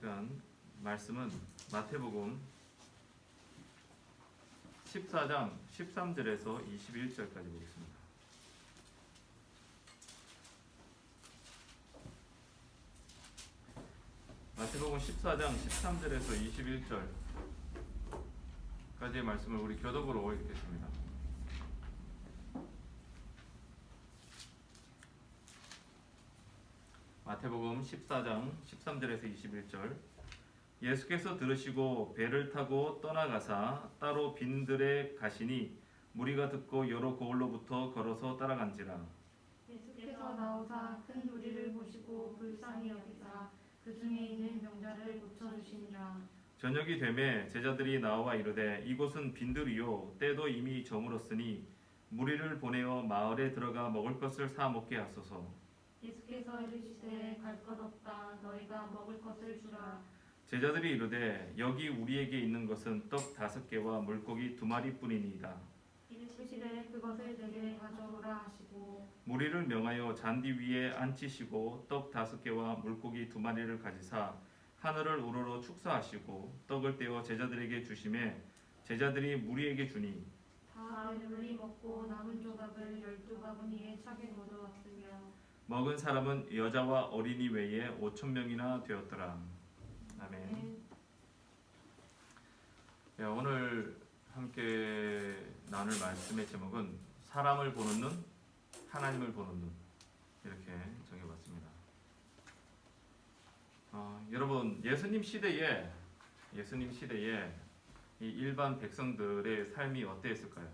시간 말씀은 마태복음 14장 13절에서 21절까지 보겠습니다. 마태복음 14장 13절에서 21절까지의 말씀을 우리 교독으로 읽겠습니다. 마태복음 14장 13절에서 21절. 예수께서 들으시고 배를 타고 떠나가사 따로 빈들에 가시니 무리가 듣고 여러 고을로부터 걸어서 따라간지라. 예수께서 나오사 큰 무리를 보시고 불쌍히 여기사 그 중에 있는 병자를 고쳐주시니라. 저녁이 되매 제자들이 나와 이르되 이곳은 빈들이요 때도 이미 저물었으니 무리를 보내어 마을에 들어가 먹을 것을 사 먹게 하소서. 예수께서 이르시되 갈 것 없다. 너희가 먹을 것을 주라. 제자들이 이르되 여기 우리에게 있는 것은 떡 5개와 물고기 2마리뿐이니이다. 이르시되 그것을 내게 가져오라 하시고 무리를 명하여 잔디 위에 앉히시고 떡 5개와 물고기 2마리를 가지사 하늘을 우러러 축사하시고 떡을 떼어 제자들에게 주시매 제자들이 무리에게 주니 다 배불리 먹고 남은 조각을 12바구니에 차게 거두었으며 먹은 사람은 여자와 어린이 외에 5,000명이나 되었더라. 아멘. 네, 오늘 함께 나눌 말씀의 제목은 사람을 보는 눈, 하나님을 보는 눈, 이렇게 정해봤습니다. 여러분 예수님 시대에 이 일반 백성들의 삶이 어땠을까요?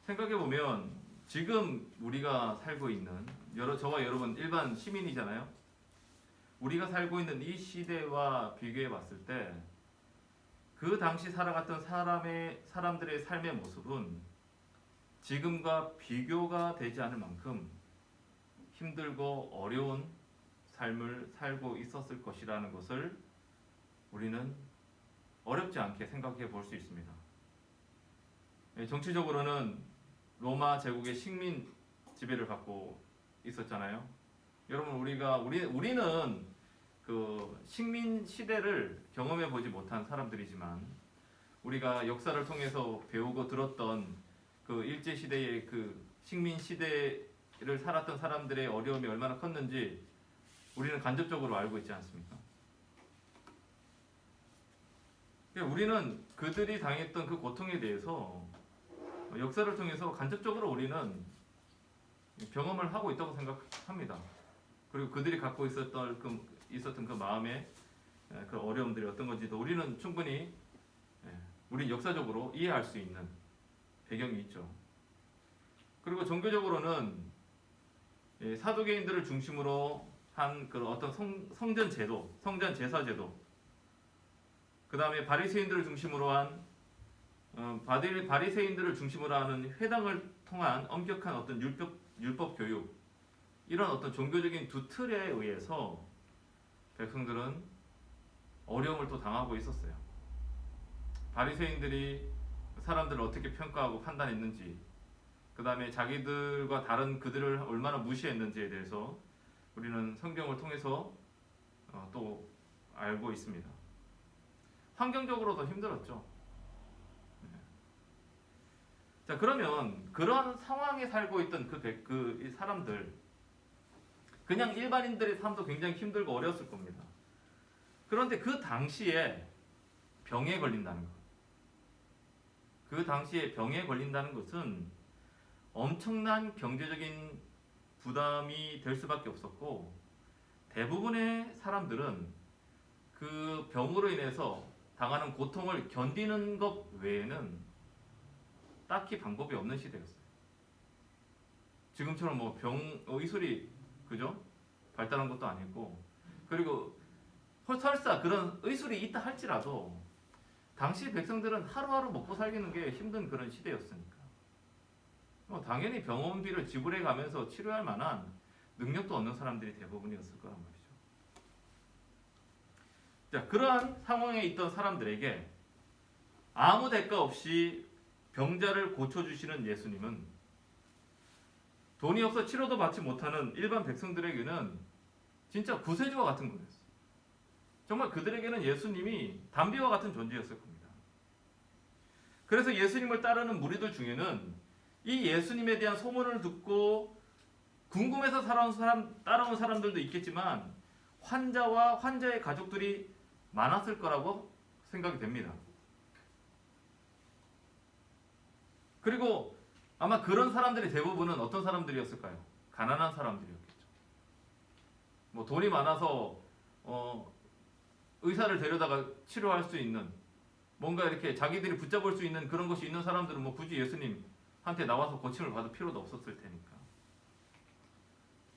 생각해 보면 지금 우리가 살고 있는 저와 여러분 일반 시민이잖아요. 우리가 살고 있는 이 시대와 비교해 봤을 때 그 당시 살아갔던 사람들의 삶의 모습은 지금과 비교가 되지 않을 만큼 힘들고 어려운 삶을 살고 있었을 것이라는 것을 우리는 어렵지 않게 생각해 볼 수 있습니다. 정치적으로는 로마 제국의 식민 지배를 받고 있었잖아요. 여러분 우리는 그 식민 시대를 경험해 보지 못한 사람들이지만 우리가 역사를 통해서 배우고 들었던 그 일제 시대의 그 식민 시대를 살았던 사람들의 어려움이 얼마나 컸는지 우리는 간접적으로 알고 있지 않습니까? 우리는 그들이 당했던 그 고통에 대해서 역사를 통해서 간접적으로 우리는 경험을 하고 있다고 생각합니다. 그리고 그들이 갖고 있었던 그 마음의 그 어려움들이 어떤 건지도 우리는 충분히 우리 역사적으로 이해할 수 있는 배경이 있죠. 그리고 종교적으로는 사두개인들을 중심으로 한 그런 어떤 성전 제도, 성전 제사 제도, 그 다음에 바리새인들을 중심으로 한 바리새인들을 중심으로 하는 회당을 통한 엄격한 어떤 율법 교육, 이런 어떤 종교적인 두 틀에 의해서 백성들은 어려움을 또 당하고 있었어요. 바리새인들이 사람들을 어떻게 평가하고 판단했는지, 그 다음에 자기들과 다른 그들을 얼마나 무시했는지에 대해서 우리는 성경을 통해서 또 알고 있습니다. 환경적으로도 힘들었죠. 자, 그러면 그런 상황에 살고 있던 그 사람들, 그냥 일반인들의 삶도 굉장히 힘들고 어려웠을 겁니다. 그런데 그 당시에 병에 걸린다는 것, 그 당시에 병에 걸린다는 것은 엄청난 경제적인 부담이 될 수밖에 없었고, 대부분의 사람들은 그 병으로 인해서 당하는 고통을 견디는 것 외에는 딱히 방법이 없는 시대였어요. 지금처럼 뭐 의술이 그죠? 발달한 것도 아니고, 그리고 설사 그런 의술이 있다 할지라도 당시 백성들은 하루하루 먹고 살기는 게 힘든 그런 시대였으니까 당연히 병원비를 지불해 가면서 치료할 만한 능력도 없는 사람들이 대부분이었을 거란 말이죠. 자, 그러한 상황에 있던 사람들에게 아무 대가 없이 병자를 고쳐주시는 예수님은 돈이 없어 치료도 받지 못하는 일반 백성들에게는 진짜 구세주와 같은 분이었어요. 정말 그들에게는 예수님이 담비와 같은 존재였을 겁니다. 그래서 예수님을 따르는 무리들 중에는 이 예수님에 대한 소문을 듣고 궁금해서 따라온 사람들도 있겠지만 환자와 환자의 가족들이 많았을 거라고 생각이 됩니다. 그리고 아마 그런 사람들의 대부분은 어떤 사람들이었을까요? 가난한 사람들이었겠죠. 뭐 돈이 많아서 의사를 데려다가 치료할 수 있는, 뭔가 이렇게 자기들이 붙잡을 수 있는 그런 것이 있는 사람들은 뭐 굳이 예수님한테 나와서 고침을 받을 필요도 없었을 테니까.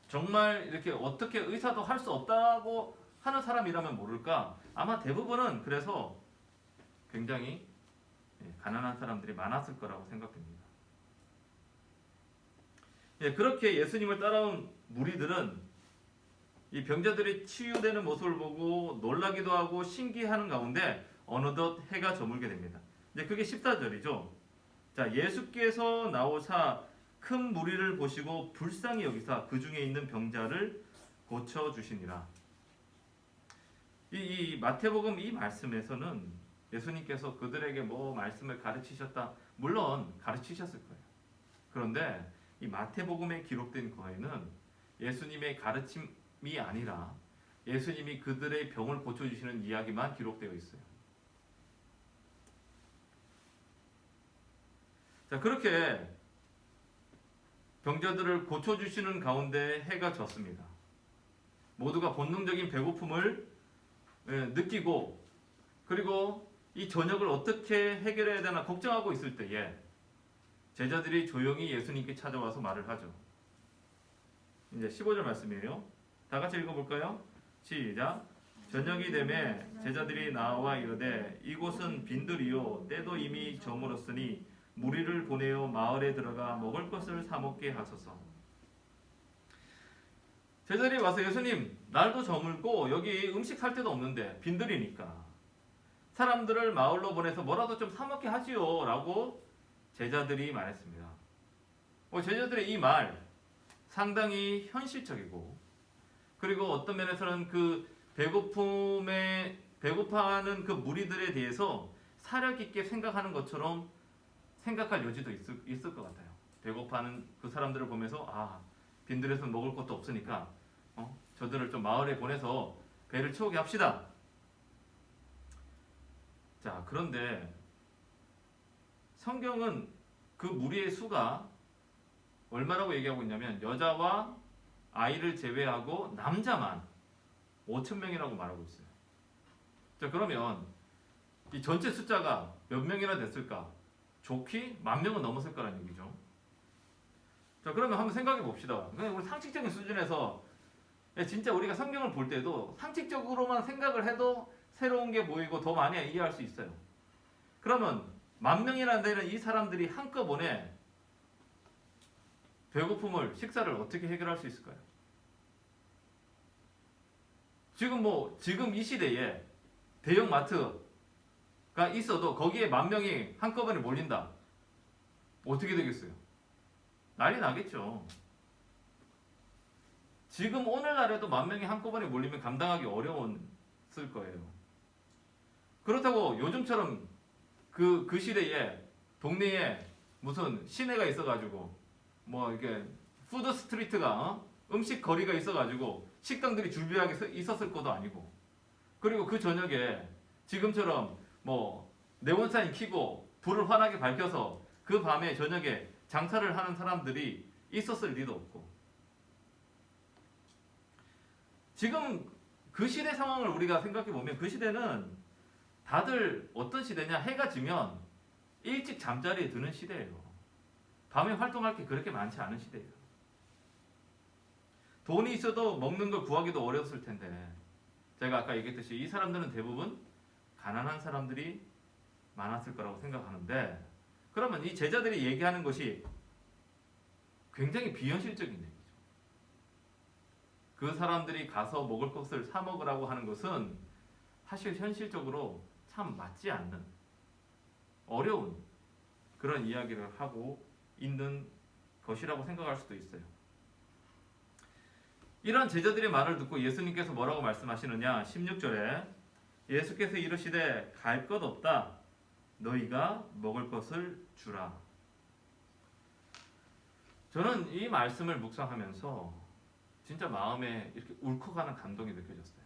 정말 이렇게 어떻게 의사도 할 수 없다고 하는 사람이라면 모를까? 아마 대부분은 그래서 굉장히 가난한 사람들이 많았을 거라고 생각됩니다. 그렇게 예수님을 따라온 무리들은 이 병자들이 치유되는 모습을 보고 놀라기도 하고 신기하는 가운데 어느덧 해가 저물게 됩니다. 이제 그게 14절이죠. 자, 예수께서 나오사 큰 무리를 보시고 불쌍히 여기사 그 중에 있는 병자를 고쳐 주시니라. 이 마태복음 이 말씀에서는 예수님께서 그들에게 뭐 말씀을 가르치셨다, 물론 가르치셨을 거예요. 그런데 이 마태복음에 기록된 거에는 예수님의 가르침이 아니라 예수님이 그들의 병을 고쳐주시는 이야기만 기록되어 있어요. 자, 그렇게 병자들을 고쳐주시는 가운데 해가 졌습니다. 모두가 본능적인 배고픔을 느끼고, 그리고 이 저녁을 어떻게 해결해야 되나 걱정하고 있을 때에 제자들이 조용히 예수님께 찾아와서 말을 하죠. 이제 15절 말씀이에요. 다 같이 읽어볼까요? 시작. 저녁이 되매 제자들이 나와 이르되 이곳은 빈들이요 때도 이미 저물었으니 무리를 보내어 마을에 들어가 먹을 것을 사 먹게 하소서. 제자들이 와서 예수님, 날도 저물고 여기 음식 살 데도 없는데 빈들이니까 사람들을 마을로 보내서 뭐라도 좀 사 먹게 하지요 라고 제자들이 말했습니다. 제자들의 이 말 상당히 현실적이고, 그리고 어떤 면에서는 그 배고파하는 그 무리들에 대해서 사려 깊게 생각하는 것처럼 생각할 여지도 있을 것 같아요. 배고파하는 그 사람들을 보면서 빈들에서 먹을 것도 없으니까 저들을 좀 마을에 보내서 배를 채우게 합시다. 자, 그런데 성경은 그 무리의 수가 얼마라고 얘기하고 있냐면 여자와 아이를 제외하고 남자만 5,000명이라고 말하고 있어요. 자, 그러면 이 전체 숫자가 몇 명이나 됐을까? 좋게 10,000명은 넘었을 거라는 얘기죠. 자, 그러면 한번 생각해 봅시다. 그냥 우리 상식적인 수준에서 진짜 우리가 성경을 볼 때도 상식적으로만 생각을 해도 새로운 게 보이고 더 많이 이해할 수 있어요. 그러면 10,000명이나 되는 이 사람들이 한꺼번에 배고픔을, 식사를 어떻게 해결할 수 있을까요? 지금 이 시대에 대형 마트가 있어도 거기에 10,000명이 한꺼번에 몰린다. 어떻게 되겠어요? 난리 나겠죠. 지금 오늘날에도 10,000명이 한꺼번에 몰리면 감당하기 어려웠을 거예요. 그렇다고 요즘처럼 그 시대에 동네에 무슨 시내가 있어가지고 뭐 이렇게 푸드 스트리트가 음식 거리가 있어가지고 식당들이 줄비하게 있었을 것도 아니고, 그리고 그 저녁에 지금처럼 뭐 네온사인 켜고 불을 환하게 밝혀서 그 밤에 저녁에 장사를 하는 사람들이 있었을 리도 없고, 지금 그 시대 상황을 우리가 생각해 보면 그 시대는 다들 어떤 시대냐, 해가 지면 일찍 잠자리에 드는 시대예요. 밤에 활동할 게 그렇게 많지 않은 시대예요. 돈이 있어도 먹는 걸 구하기도 어려웠을 텐데, 제가 아까 얘기했듯이 이 사람들은 대부분 가난한 사람들이 많았을 거라고 생각하는데, 그러면 이 제자들이 얘기하는 것이 굉장히 비현실적인 얘기죠. 그 사람들이 가서 먹을 것을 사 먹으라고 하는 것은 사실 현실적으로 참 맞지 않는 어려운 그런 이야기를 하고 있는 것이라고 생각할 수도 있어요. 이런 제자들의 말을 듣고 예수님께서 뭐라고 말씀하시느냐? 16절에 예수께서 이르시되 갈 것 없다. 너희가 먹을 것을 주라. 저는 이 말씀을 묵상하면서 진짜 마음에 이렇게 울컥하는 감동이 느껴졌어요.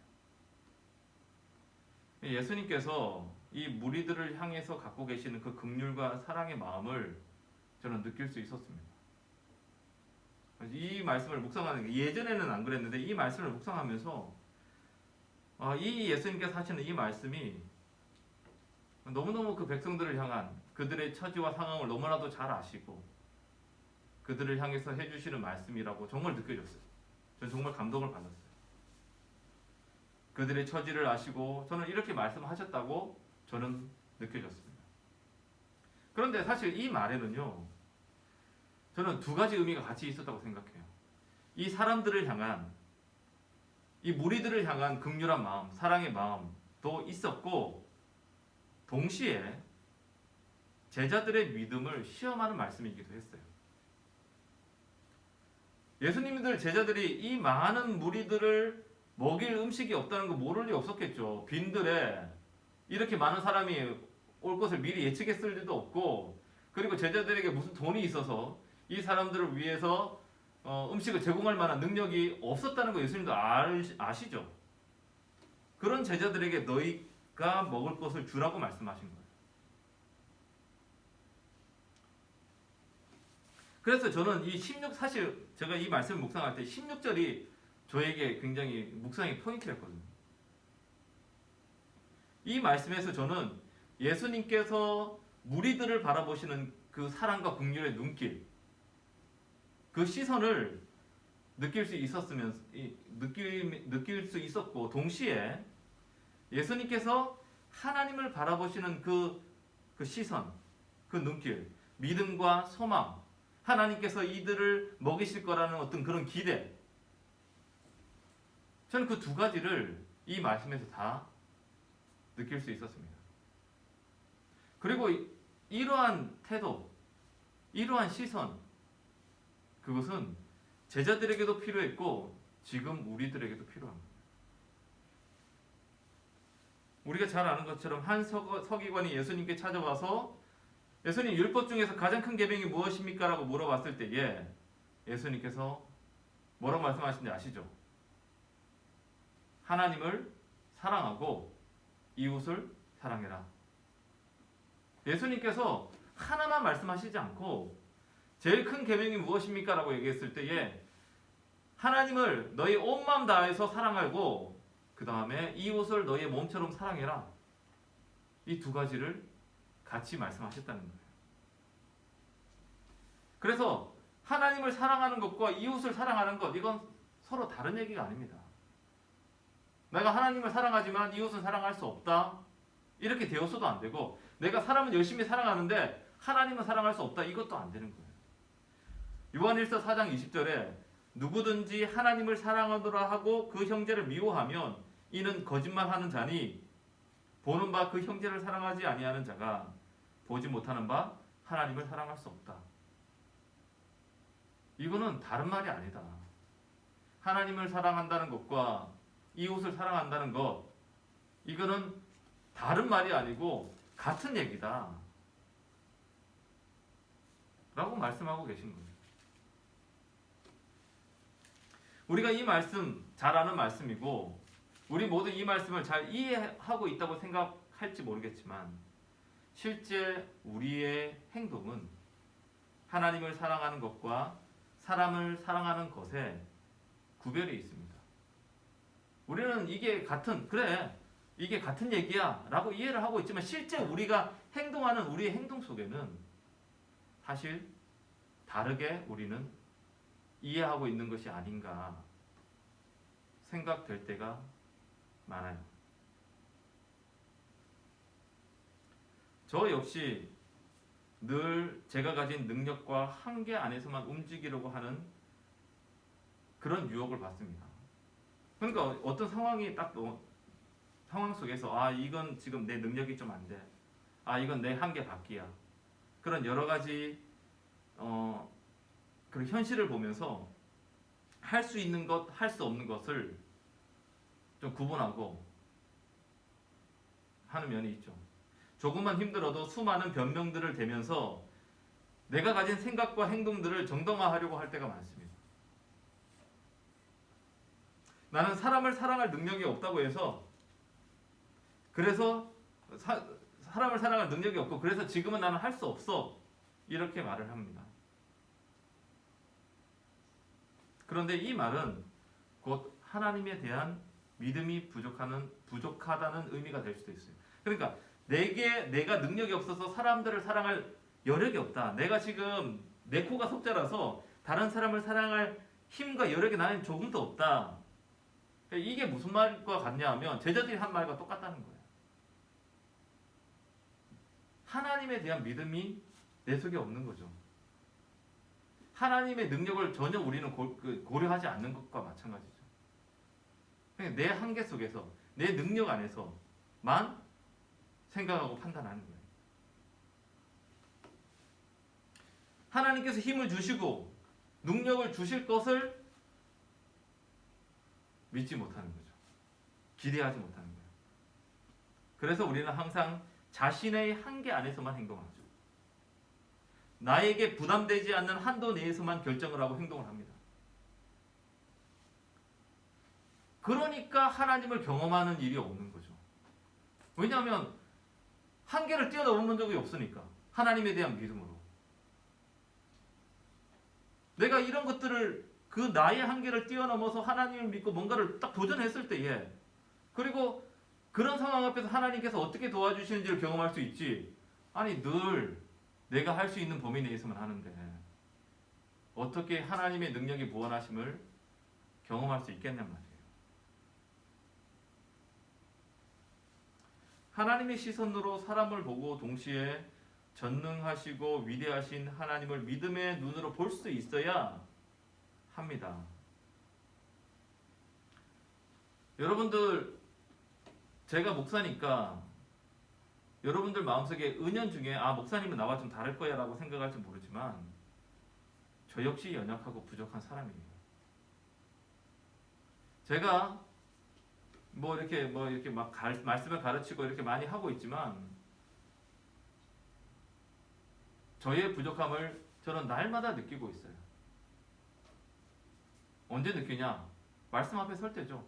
예수님께서 이 무리들을 향해서 갖고 계시는 그 긍휼과 사랑의 마음을 저는 느낄 수 있었습니다. 이 말씀을 묵상하는 게 예전에는 안 그랬는데 이 말씀을 묵상하면서 이 예수님께서 하시는 이 말씀이 너무너무 그 백성들을 향한 그들의 처지와 상황을 너무나도 잘 아시고 그들을 향해서 해주시는 말씀이라고 정말 느껴졌어요. 저는 정말 감동을 받았어요. 그들의 처지를 아시고 저는 이렇게 말씀하셨다고 저는 느껴졌습니다. 그런데 사실 이 말에는요, 저는 두 가지 의미가 같이 있었다고 생각해요. 이 사람들을 향한, 이 무리들을 향한 긍휼한 마음, 사랑의 마음도 있었고, 동시에 제자들의 믿음을 시험하는 말씀이기도 했어요. 예수님들 제자들이 이 많은 무리들을 먹일 음식이 없다는 거 모를 리 없었겠죠. 빈들에 이렇게 많은 사람이 올 것을 미리 예측했을 리도 없고, 그리고 제자들에게 무슨 돈이 있어서 이 사람들을 위해서 음식을 제공할 만한 능력이 없었다는 거 예수님도 아시죠. 그런 제자들에게 너희가 먹을 것을 주라고 말씀하신 거예요. 그래서 저는 이 16, 사실 제가 이 말씀을 묵상할 때 16절이 저에게 굉장히 묵상의 포인트였거든요. 이 말씀에서 저는 예수님께서 무리들을 바라보시는 그 사랑과 긍휼의 눈길, 그 시선을 느낄 수 있었고, 동시에 예수님께서 하나님을 바라보시는 그 시선, 그 눈길, 믿음과 소망, 하나님께서 이들을 먹이실 거라는 어떤 그런 기대, 저는 그 두 가지를 이 말씀에서 다 느낄 수 있었습니다. 그리고 이러한 태도, 이러한 시선, 그것은 제자들에게도 필요했고 지금 우리들에게도 필요합니다. 우리가 잘 아는 것처럼 한 서기관이 예수님께 찾아와서 예수님, 율법 중에서 가장 큰 계명이 무엇입니까? 라고 물어봤을 때에 예수님께서 뭐라고 말씀하시는지 아시죠? 하나님을 사랑하고 이웃을 사랑해라. 예수님께서 하나만 말씀하시지 않고 제일 큰 계명이 무엇입니까? 라고 얘기했을 때에 하나님을 너희 온 마음 다해서 사랑하고 그 다음에 이웃을 너희의 몸처럼 사랑해라. 이 두 가지를 같이 말씀하셨다는 거예요. 그래서 하나님을 사랑하는 것과 이웃을 사랑하는 것, 이건 서로 다른 얘기가 아닙니다. 내가 하나님을 사랑하지만 이웃은 사랑할 수 없다, 이렇게 되었어도 안 되고, 내가 사람은 열심히 사랑하는데 하나님은 사랑할 수 없다, 이것도 안 되는 거예요. 요한일서 4장 20절에 누구든지 하나님을 사랑하노라 하고 그 형제를 미워하면 이는 거짓말하는 자니 보는 바 그 형제를 사랑하지 아니하는 자가 보지 못하는 바 하나님을 사랑할 수 없다. 이거는 다른 말이 아니다. 하나님을 사랑한다는 것과 이웃을 사랑한다는 것, 이거는 다른 말이 아니고 같은 얘기다 라고 말씀하고 계신 거예요. 우리가 이 말씀 잘 아는 말씀이고 우리 모두 이 말씀을 잘 이해하고 있다고 생각할지 모르겠지만 실제 우리의 행동은 하나님을 사랑하는 것과 사람을 사랑하는 것에 구별이 있습니다. 우리는 이게 같은 얘기야 라고 이해를 하고 있지만 실제 우리가 행동하는 우리의 행동 속에는 사실 다르게 우리는 이해하고 있는 것이 아닌가 생각될 때가 많아요. 저 역시 늘 제가 가진 능력과 한계 안에서만 움직이려고 하는 그런 유혹을 받습니다. 그러니까 어떤 상황이 딱 상황 속에서 이건 지금 내 능력이 좀 안 돼. 이건 내 한계 밖이야. 그런 여러 가지 그런 현실을 보면서 할 수 있는 것, 할 수 없는 것을 좀 구분하고 하는 면이 있죠. 조금만 힘들어도 수많은 변명들을 대면서 내가 가진 생각과 행동들을 정당화하려고 할 때가 많습니다. 나는 사람을 사랑할 능력이 없다고 해서 그래서 사람을 사랑할 능력이 없고 그래서 지금은 나는 할 수 없어 이렇게 말을 합니다. 그런데 이 말은 곧 하나님에 대한 믿음이 부족하다는 의미가 될 수도 있어요. 그러니까 내가 능력이 없어서 사람들을 사랑할 여력이 없다. 내가 지금 내 코가 석자라서 다른 사람을 사랑할 힘과 여력이 나는 조금도 없다. 이게 무슨 말과 같냐 하면 제자들이 한 말과 똑같다는 거예요. 하나님에 대한 믿음이 내 속에 없는 거죠. 하나님의 능력을 전혀 우리는 고려하지 않는 것과 마찬가지죠. 그냥 내 한계 속에서 내 능력 안에서만 생각하고 판단하는 거예요. 하나님께서 힘을 주시고 능력을 주실 것을 믿지 못하는 거죠. 기대하지 못하는 거예요. 그래서 우리는 항상 자신의 한계 안에서만 행동하죠. 나에게 부담되지 않는 한도 내에서만 결정을 하고 행동을 합니다. 그러니까 하나님을 경험하는 일이 없는 거죠. 왜냐하면 한계를 뛰어넘은 적이 없으니까. 하나님에 대한 믿음으로. 내가 이런 것들을 그 나의 한계를 뛰어넘어서 하나님을 믿고 뭔가를 딱 도전했을 때에 그리고 그런 상황 앞에서 하나님께서 어떻게 도와주시는지를 경험할 수 있지. 아니 늘 내가 할 수 있는 범위 내에서만 하는데 어떻게 하나님의 능력이 무한하심을 경험할 수 있겠냔 말이에요. 하나님의 시선으로 사람을 보고 동시에 전능하시고 위대하신 하나님을 믿음의 눈으로 볼 수 있어야 합니다. 여러분들 제가 목사니까 여러분들 마음속에 은연중에 목사님은 나와 좀 다를 거야 라고 생각할지 모르지만 저 역시 연약하고 부족한 사람이에요. 제가 이렇게 막 말씀을 가르치고 이렇게 많이 하고 있지만 저의 부족함을 저는 날마다 느끼고 있어요. 언제 느끼냐? 말씀 앞에 설 때죠.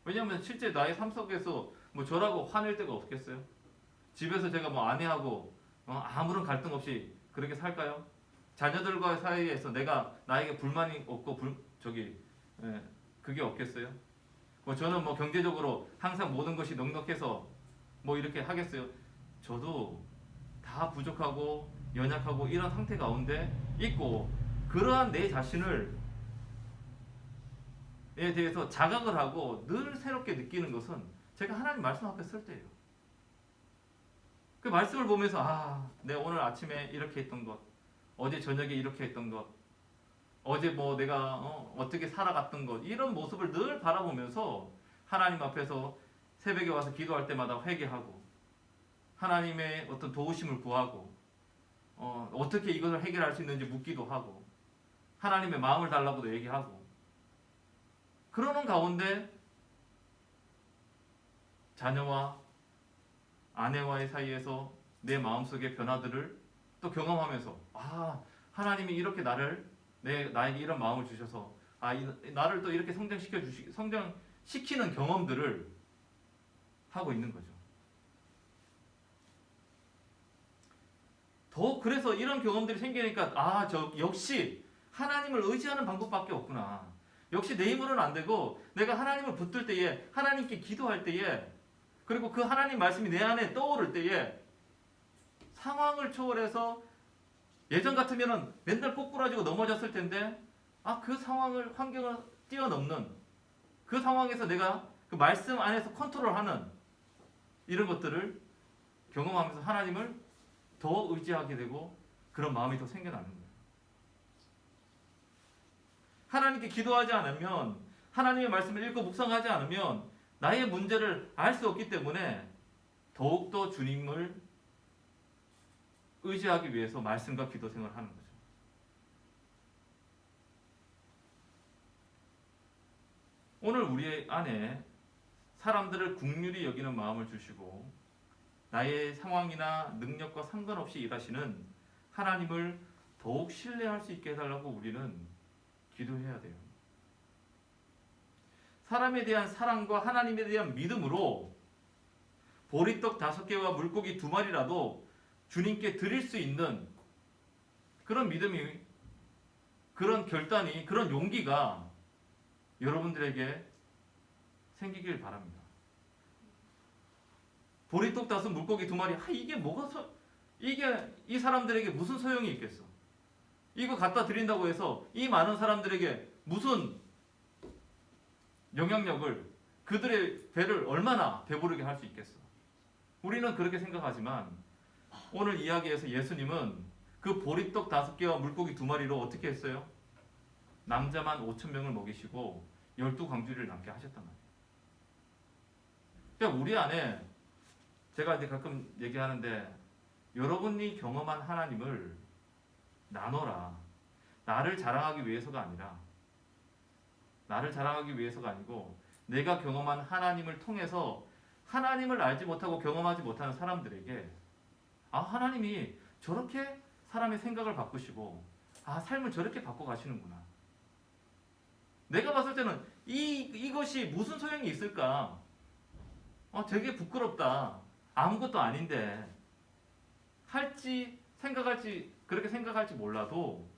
왜냐하면 실제 나의 삶 속에서 저라고 화낼 때가 없겠어요? 집에서 제가 아내하고 아무런 갈등 없이 그렇게 살까요? 자녀들과 사이에서 나에게 불만이 없고 그게 없겠어요? 저는 경제적으로 항상 모든 것이 넉넉해서 이렇게 하겠어요? 저도 다 부족하고 연약하고 이런 상태 가운데 있고 그러한 내 자신을 에 대해서 자각을 하고 늘 새롭게 느끼는 것은 제가 하나님 말씀 앞에 설 때예요. 그 말씀을 보면서 내가 오늘 아침에 이렇게 했던 것, 어제 저녁에 이렇게 했던 것, 어제 내가 어떻게 살아갔던 것 이런 모습을 늘 바라보면서 하나님 앞에서 새벽에 와서 기도할 때마다 회개하고 하나님의 어떤 도우심을 구하고 어떻게 이것을 해결할 수 있는지 묻기도 하고 하나님의 마음을 달라고도 얘기하고 그러는 가운데 자녀와 아내와의 사이에서 내 마음속의 변화들을 또 경험하면서 하나님이 이렇게 나에게 이런 마음을 주셔서 나를 또 이렇게 성장시키는 경험들을 하고 있는 거죠. 그래서 이런 경험들이 생기니까 역시 하나님을 의지하는 방법밖에 없구나. 역시 내 힘으로는 안 되고 내가 하나님을 붙들 때에 하나님께 기도할 때에 그리고 그 하나님 말씀이 내 안에 떠오를 때에 상황을 초월해서 예전 같으면 맨날 꼬꾸라지고 넘어졌을 텐데 그 환경을 뛰어넘는 그 상황에서 내가 그 말씀 안에서 컨트롤하는 이런 것들을 경험하면서 하나님을 더 의지하게 되고 그런 마음이 더 생겨나는 거예요. 하나님께 기도하지 않으면 하나님의 말씀을 읽고 묵상하지 않으면 나의 문제를 알 수 없기 때문에 더욱더 주님을 의지하기 위해서 말씀과 기도 생활을 하는 거죠. 오늘 우리 안에 사람들을 긍휼히 여기는 마음을 주시고 나의 상황이나 능력과 상관없이 일하시는 하나님을 더욱 신뢰할 수 있게 해달라고 우리는 기도해야 돼요. 사람에 대한 사랑과 하나님에 대한 믿음으로 보리떡 5개와 물고기 2마리라도 주님께 드릴 수 있는 그런 믿음이, 그런 결단이, 그런 용기가 여러분들에게 생기길 바랍니다. 보리떡 5, 물고기 2마리, 이게 이 사람들에게 무슨 소용이 있겠어? 이거 갖다 드린다고 해서 이 많은 사람들에게 무슨 영향력을, 그들의 배를 얼마나 배부르게 할 수 있겠어? 우리는 그렇게 생각하지만 오늘 이야기에서 예수님은 그 보리떡 5개와 물고기 2마리로 어떻게 했어요? 남자만 5,000명을 먹이시고 12광주리를 남게 하셨단 말이에요. 그러니까 우리 안에, 제가 이제 가끔 얘기하는데, 여러분이 경험한 하나님을 나눠라. 나를 자랑하기 위해서가 아니라, 나를 자랑하기 위해서가 아니고 내가 경험한 하나님을 통해서 하나님을 알지 못하고 경험하지 못하는 사람들에게, 아, 하나님이 저렇게 사람의 생각을 바꾸시고, 아, 삶을 저렇게 바꿔가시는구나. 내가 봤을 때는 이것이 무슨 소용이 있을까? 되게 부끄럽다. 아무것도 아닌데. 할지 생각할지, 그렇게 생각할지 몰라도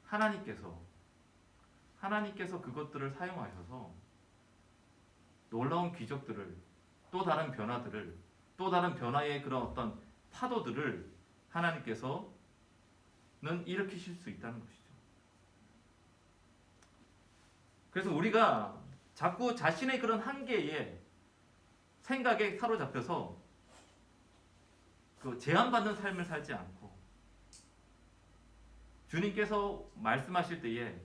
하나님께서 그것들을 사용하셔서 놀라운 기적들을, 또 다른 변화들을, 또 다른 변화의 그런 어떤 파도들을 하나님께서는 일으키실 수 있다는 것이죠. 그래서 우리가 자꾸 자신의 그런 한계에, 생각에 사로잡혀서 그 제한받는 삶을 살지 않고, 주님께서 말씀하실 때에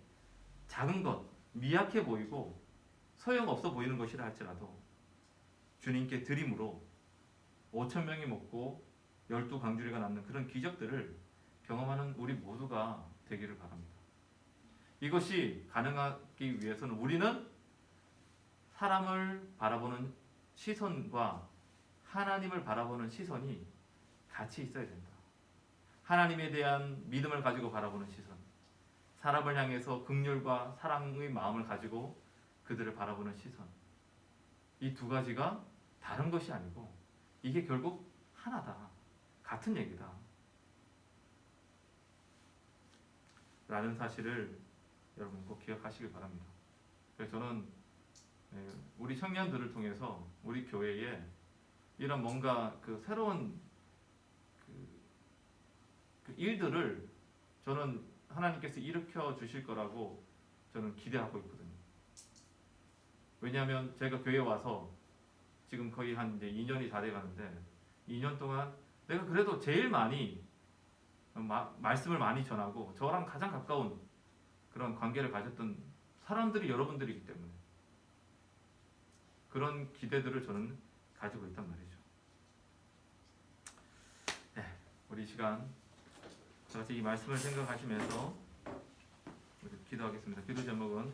작은 것, 미약해 보이고 소용없어 보이는 것이라 할지라도 주님께 드림으로 5,000명이 먹고 12광주리가 남는 그런 기적들을 경험하는 우리 모두가 되기를 바랍니다. 이것이 가능하기 위해서는 우리는 사람을 바라보는 시선과 하나님을 바라보는 시선이 같이 있어야 된다. 하나님에 대한 믿음을 가지고 바라보는 시선, 사람을 향해서 긍휼과 사랑의 마음을 가지고 그들을 바라보는 시선, 이 두 가지가 다른 것이 아니고 이게 결국 하나다, 같은 얘기다 라는 사실을 여러분 꼭 기억하시길 바랍니다. 그래서 저는 우리 청년들을 통해서 우리 교회에 이런 뭔가 그 새로운 그 일들을 저는 하나님께서 일으켜 주실 거라고 저는 기대하고 있거든요. 왜냐하면 제가 교회에 와서 지금 거의 한 이제 2년이 다 돼가는데 2년 동안 내가 그래도 제일 많이 말씀을 많이 전하고 저랑 가장 가까운 그런 관계를 가졌던 사람들이 여러분들이기 때문에 그런 기대들을 저는 가지고 있단 말이죠. 네, 우리 시간 다 같이 이 말씀을 생각하시면서 기도하겠습니다. 기도 제목은